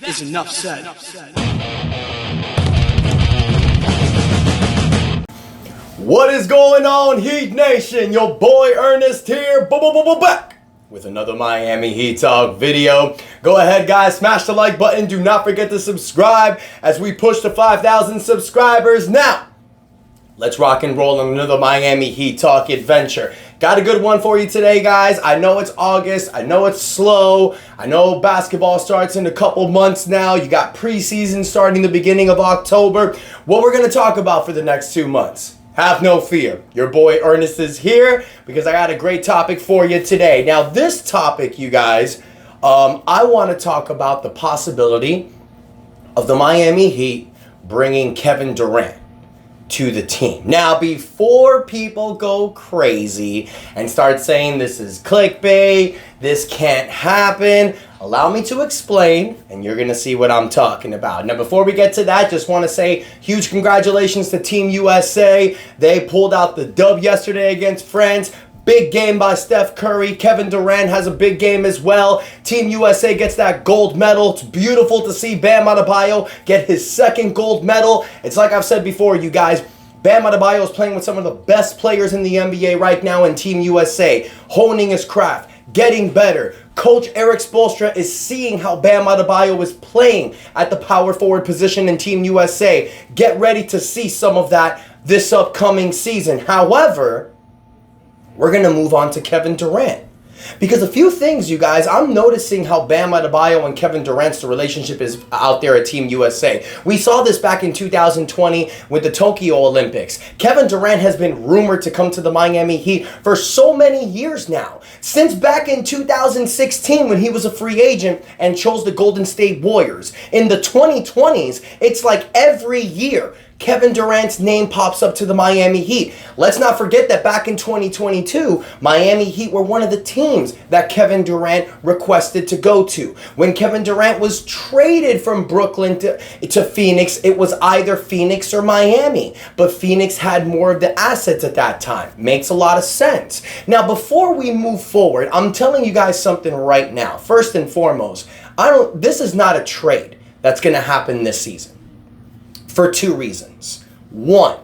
is enough said. What is going on, Heat Nation? Your boy Ernest here, back with another Miami Heat Talk video. Go ahead, guys, smash the like button. Do not forget to subscribe as we push to 5,000 subscribers. Now, let's rock and roll on another Miami Heat Talk adventure. Got a good one for you today, guys. I know it's August. I know it's slow. I know basketball starts in a couple months now. You got preseason starting the beginning of October. What we're going to talk about for the next 2 months. Have no fear. Your boy Ernest is here because I got a great topic for you today. Now, this topic, you guys, I want to talk about the possibility of the Miami Heat bringing Kevin Durant to the team. Now, before people go crazy and start saying this is clickbait, this can't happen, allow me to explain, and you're going to see what I'm talking about. Now, before we get to that, just want to say huge congratulations to Team USA. They pulled out the dub yesterday against France. Big game by Steph Curry. Kevin Durant has a big game as well. Team USA gets that gold medal. It's beautiful to see Bam Adebayo get his second gold medal. It's like I've said before, you guys, Bam Adebayo is playing with some of the best players in the NBA right now in Team USA, honing his craft, getting better. Coach Eric Spoelstra is seeing how Bam Adebayo is playing at the power forward position in Team USA. Get ready to see some of that this upcoming season. However, we're going to move on to Kevin Durant. Because a few things, you guys, I'm noticing how Bam Adebayo and Kevin Durant's relationship is out there at Team USA. We saw this back in 2020 with the Tokyo Olympics. Kevin Durant has been rumored to come to the Miami Heat for so many years now. Since back in 2016 when he was a free agent and chose the Golden State Warriors. In the 2020s, it's like every year Kevin Durant's name pops up to the Miami Heat. Let's not forget that back in 2022, Miami Heat were one of the teams that Kevin Durant requested to go to. When Kevin Durant was traded from Brooklyn to Phoenix, it was either Phoenix or Miami. But Phoenix had more of the assets at that time. Makes a lot of sense. Now, before we move forward, I'm telling you guys something right now. First and foremost, this is not a trade that's going to happen this season. For two reasons. One,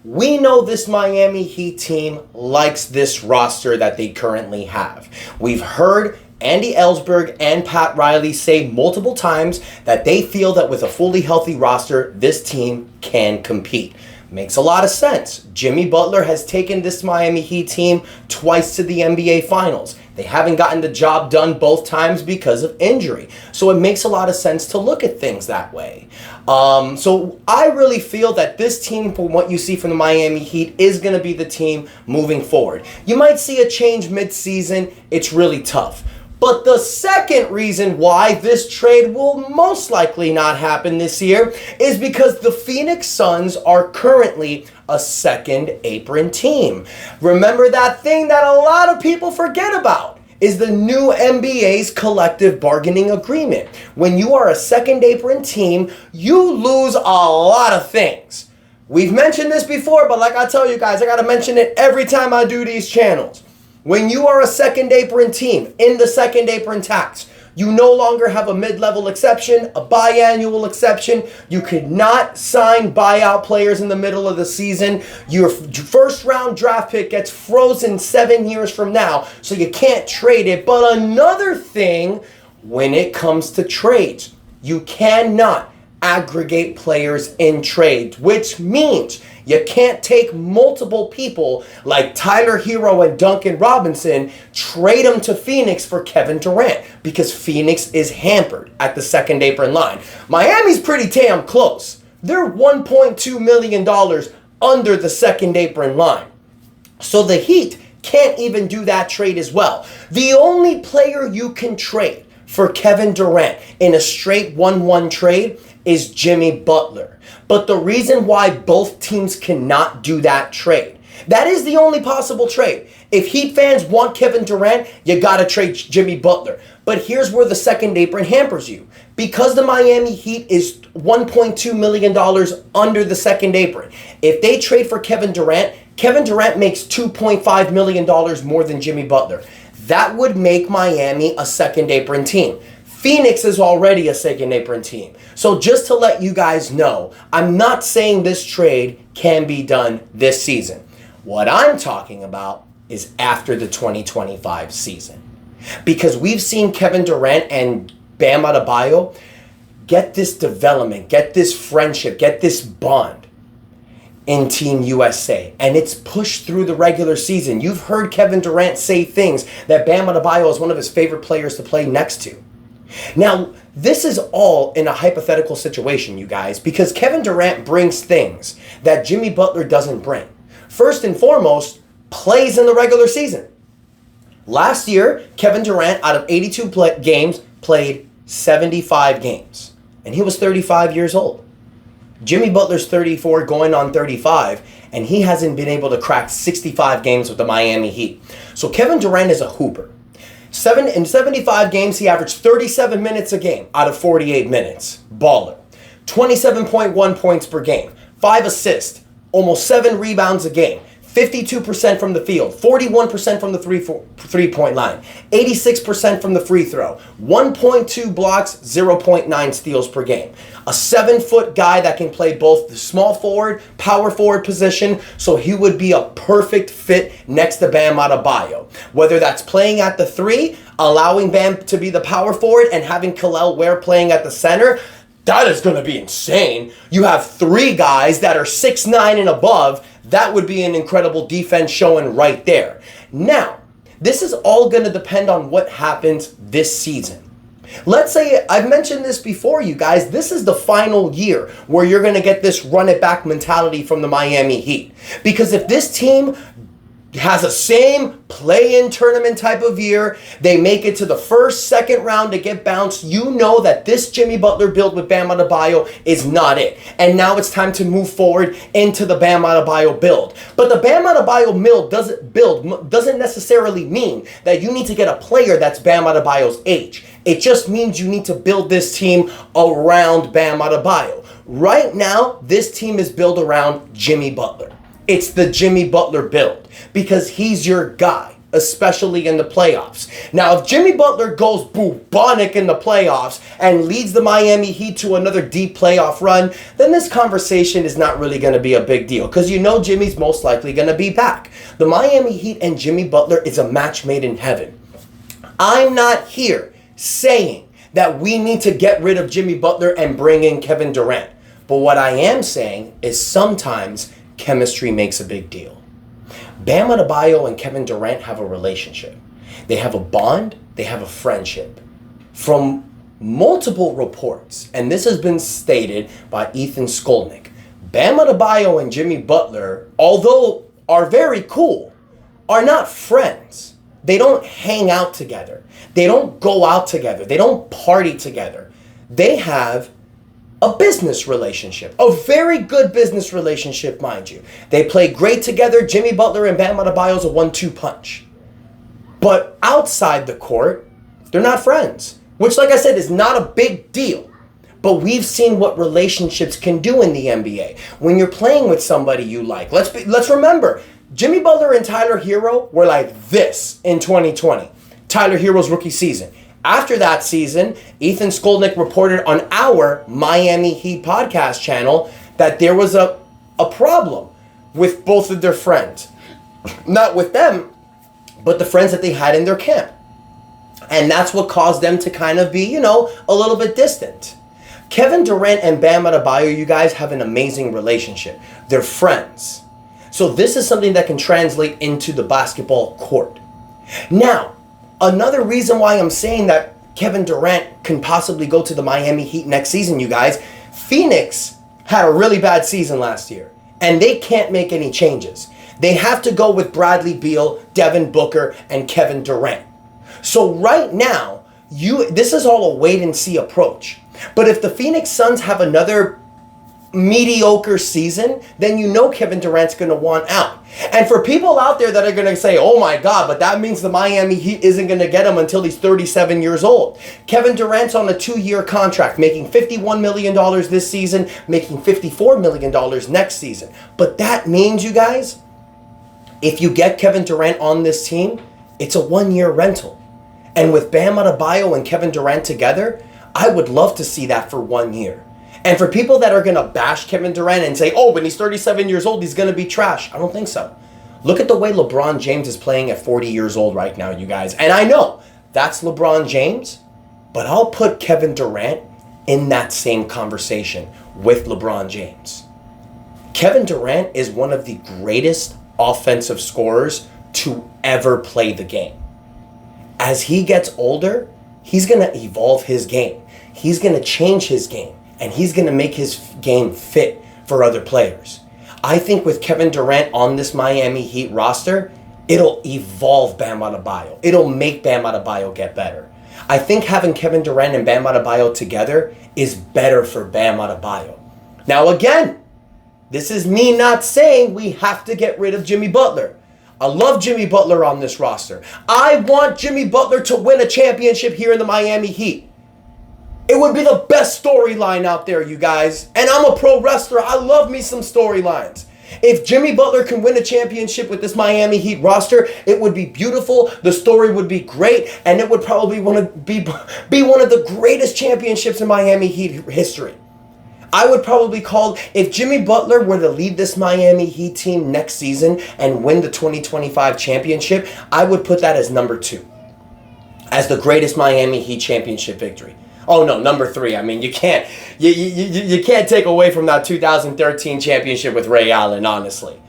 we know this Miami Heat team likes this roster that they currently have. We've heard Andy Ellsberg and Pat Riley say multiple times that they feel that with a fully healthy roster, this team can compete. Makes a lot of sense. Jimmy Butler has taken this Miami Heat team twice to the NBA Finals. They haven't gotten the job done both times because of injury. So it makes a lot of sense to look at things that way. So I really feel that this team, from what you see from the Miami Heat, is going to be the team moving forward. You might see a change mid-season. It's really tough. But the second reason why this trade will most likely not happen this year is because the Phoenix Suns are currently a second apron team. Remember that thing that a lot of people forget about is the new NBA's collective bargaining agreement. When you are a second apron team, you lose a lot of things. We've mentioned this before, but like I tell you guys, I gotta mention it every time I do these channels. When you are a second apron team in the second apron tax, you no longer have a mid-level exception, a biannual exception. You could not sign buyout players in the middle of the season. Your first-round draft pick gets frozen 7 years from now, so you can't trade it. But another thing, when it comes to trades, you cannot aggregate players in trades, which means you can't take multiple people like Tyler Hero and Duncan Robinson, trade them to Phoenix for Kevin Durant, because Phoenix is hampered at the second apron line. Miami's pretty damn close. They're $1.2 million under the second apron line. So the Heat can't even do that trade as well. The only player you can trade for Kevin Durant in a straight 1-1 trade is Jimmy Butler. But the reason why both teams cannot do that trade, that is the only possible trade. If Heat fans want Kevin Durant, you gotta trade Jimmy Butler. But here's where the second apron hampers you. Because the Miami Heat is $1.2 million under the second apron, if they trade for Kevin Durant makes $2.5 million more than Jimmy Butler. That would make Miami a second apron team. Phoenix is already a second apron team. So just to let you guys know, I'm not saying this trade can be done this season. What I'm talking about is after the 2025 season. Because we've seen Kevin Durant and Bam Adebayo get this development, get this friendship, get this bond in Team USA. And it's pushed through the regular season. You've heard Kevin Durant say things that Bam Adebayo is one of his favorite players to play next to. Now, this is all in a hypothetical situation, you guys, because Kevin Durant brings things that Jimmy Butler doesn't bring. First and foremost, plays in the regular season. Last year, Kevin Durant, out of 82 games, played 75 games. And he was 35 years old. Jimmy Butler's 34 going on 35, and he hasn't been able to crack 65 games with the Miami Heat. So Kevin Durant is a hooper. In 75 games, he averaged 37 minutes a game out of 48 minutes. Baller. 27.1 points per game. 5 assists. Almost 7 rebounds a game. 52% from the field. 41% from the three-point line. 86% from the free throw. 1.2 blocks, 0.9 steals per game. A 7-foot guy that can play both the small forward, power forward position, so he would be a perfect fit next to Bam Adebayo. Whether that's playing at the 3, allowing Bam to be the power forward, and having Kel'el Ware playing at the center, that is going to be insane. You have 3 guys that are 6'9" and above. That would be an incredible defense showing right there. Now, this is all going to depend on what happens this season. Let's say, I've mentioned this before, you guys, this is the final year where you're going to get this run it back mentality from the Miami Heat. Because if this team has a same play-in tournament type of year, they make it to the first, second round to get bounced, you know that this Jimmy Butler build with Bam Adebayo is not it. And now it's time to move forward into the Bam Adebayo build. But the Bam Adebayo build doesn't necessarily mean that you need to get a player that's Bam Adebayo's age. It just means you need to build this team around Bam Adebayo. Right now, this team is built around Jimmy Butler. It's the Jimmy Butler build because he's your guy, especially in the playoffs. Now, if Jimmy Butler goes bubonic in the playoffs and leads the Miami Heat to another deep playoff run, then this conversation is not really going to be a big deal because you know Jimmy's most likely going to be back. The Miami Heat and Jimmy Butler is a match made in heaven. I'm not here saying that we need to get rid of Jimmy Butler and bring in Kevin Durant. But what I am saying is sometimes chemistry makes a big deal. Bam Adebayo and Kevin Durant have a relationship. They have a bond. They have a friendship. From multiple reports, and this has been stated by Ethan Skolnick, Bam Adebayo and Jimmy Butler, although are very cool, are not friends. They don't hang out together. They don't go out together. They don't party together. They have a business relationship, a very good business relationship, mind you. They play great together. Jimmy Butler and Bam Adebayo is a 1-2 punch. But outside the court, they're not friends, which, like I said, is not a big deal. But we've seen what relationships can do in the NBA. When you're playing with somebody you like, let's remember, Jimmy Butler and Tyler Hero were like this in 2020. Tyler Hero's rookie season. After that season, Ethan Skolnick reported on our Miami Heat podcast channel that there was a problem with both of their friends. Not with them, but the friends that they had in their camp. And that's what caused them to kind of be, a little bit distant. Kevin Durant and Bam Adebayo, you guys have an amazing relationship. They're friends. So this is something that can translate into the basketball court. Now, another reason why I'm saying that Kevin Durant can possibly go to the Miami Heat next season, you guys, Phoenix had a really bad season last year, and they can't make any changes. They have to go with Bradley Beal, Devin Booker, and Kevin Durant. So right now, this is all a wait-and-see approach. But if the Phoenix Suns have another mediocre season, then you know Kevin Durant's going to want out. And for people out there that are going to say, oh my God, but that means the Miami Heat isn't going to get him until he's 37 years old. Kevin Durant's on a 2-year contract, making $51 million this season, making $54 million next season. But that means, you guys, if you get Kevin Durant on this team, it's a 1-year rental. And with Bam Adebayo and Kevin Durant together, I would love to see that for 1 year. And for people that are going to bash Kevin Durant and say, oh, when he's 37 years old, he's going to be trash. I don't think so. Look at the way LeBron James is playing at 40 years old right now, you guys. And I know that's LeBron James, but I'll put Kevin Durant in that same conversation with LeBron James. Kevin Durant is one of the greatest offensive scorers to ever play the game. As he gets older, he's going to evolve his game. He's going to change his game, and he's going to make his game fit for other players. I think with Kevin Durant on this Miami Heat roster, it'll evolve Bam Adebayo. It'll make Bam Adebayo get better. I think having Kevin Durant and Bam Adebayo together is better for Bam Adebayo. Now again, this is me not saying we have to get rid of Jimmy Butler. I love Jimmy Butler on this roster. I want Jimmy Butler to win a championship here in the Miami Heat. It would be the best storyline out there, you guys. And I'm a pro wrestler. I love me some storylines. If Jimmy Butler can win a championship with this Miami Heat roster, it would be beautiful. The story would be great. And it would probably be one of the greatest championships in Miami Heat history. I would probably call, if Jimmy Butler were to lead this Miami Heat team next season and win the 2025 championship, I would put that as number 2. As the greatest Miami Heat championship victory. Oh no, number 3. I mean, you can't take away from that 2013 championship with Ray Allen, honestly.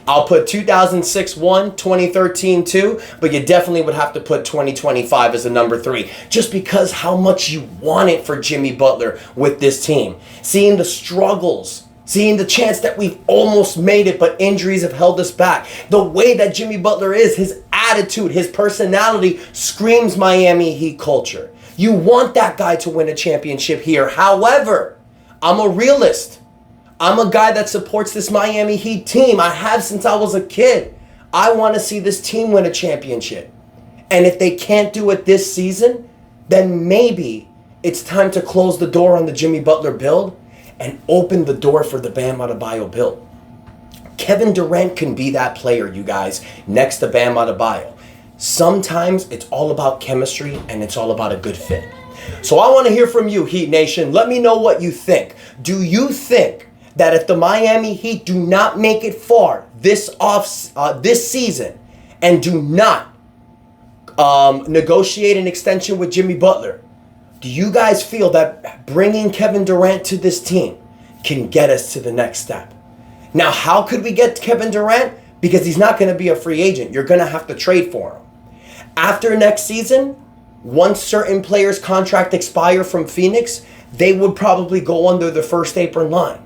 I'll put 2006 1, 2013 2, but you definitely would have to put 2025 as a number 3, just because how much you want it for Jimmy Butler with this team. Seeing the struggles, seeing the chance that we've almost made it, but injuries have held us back. The way that Jimmy Butler is, his attitude, his personality screams Miami Heat culture. You want that guy to win a championship here. However, I'm a realist. I'm a guy that supports this Miami Heat team. I have since I was a kid. I want to see this team win a championship. And if they can't do it this season, then maybe it's time to close the door on the Jimmy Butler build and open the door for the Bam Adebayo build. Kevin Durant can be that player, you guys, next to Bam Adebayo. Sometimes it's all about chemistry and it's all about a good fit. So I want to hear from you, Heat Nation. Let me know what you think. Do you think that if the Miami Heat do not make it far this season and do not negotiate an extension with Jimmy Butler, do you guys feel that bringing Kevin Durant to this team can get us to the next step? Now, how could we get Kevin Durant? Because he's not going to be a free agent. You're going to have to trade for him. After next season, once certain players' contract expire from Phoenix, they would probably go under the first apron line.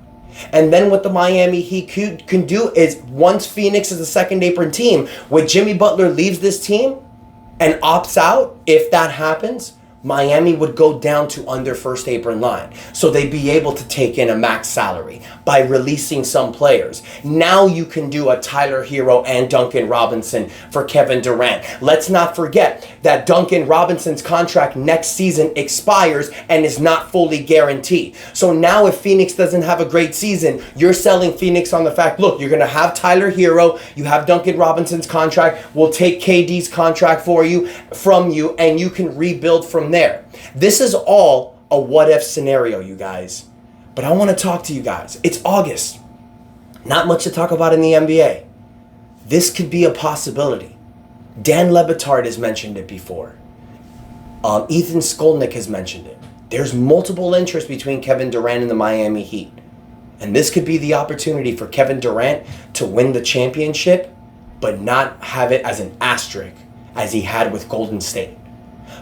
And then what the Miami Heat can do is, once Phoenix is a second apron team, when Jimmy Butler leaves this team and opts out, if that happens, Miami would go down to under first apron line. So they'd be able to take in a max salary by releasing some players. Now you can do a Tyler Hero and Duncan Robinson for Kevin Durant. Let's not forget that Duncan Robinson's contract next season expires and is not fully guaranteed. So now if Phoenix doesn't have a great season, you're selling Phoenix on the fact, look, you're going to have Tyler Hero, you have Duncan Robinson's contract, we'll take KD's contract from you, and you can rebuild from there. This is all a what-if scenario, you guys. But I want to talk to you guys. It's August. Not much to talk about in the NBA. This could be a possibility. Dan Le Batard has mentioned it before. Ethan Skolnick has mentioned it. There's multiple interest between Kevin Durant and the Miami Heat. And this could be the opportunity for Kevin Durant to win the championship, but not have it as an asterisk as he had with Golden State.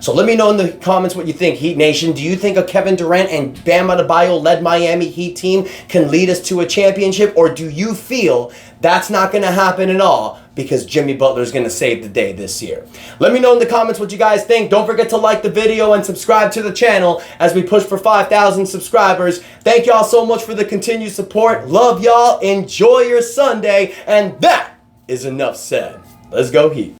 So let me know in the comments what you think, Heat Nation. Do you think a Kevin Durant and Bam Adebayo-led Miami Heat team can lead us to a championship? Or do you feel that's not going to happen at all because Jimmy Butler's going to save the day this year? Let me know in the comments what you guys think. Don't forget to like the video and subscribe to the channel as we push for 5,000 subscribers. Thank y'all so much for the continued support. Love y'all. Enjoy your Sunday. And that is enough said. Let's go Heat.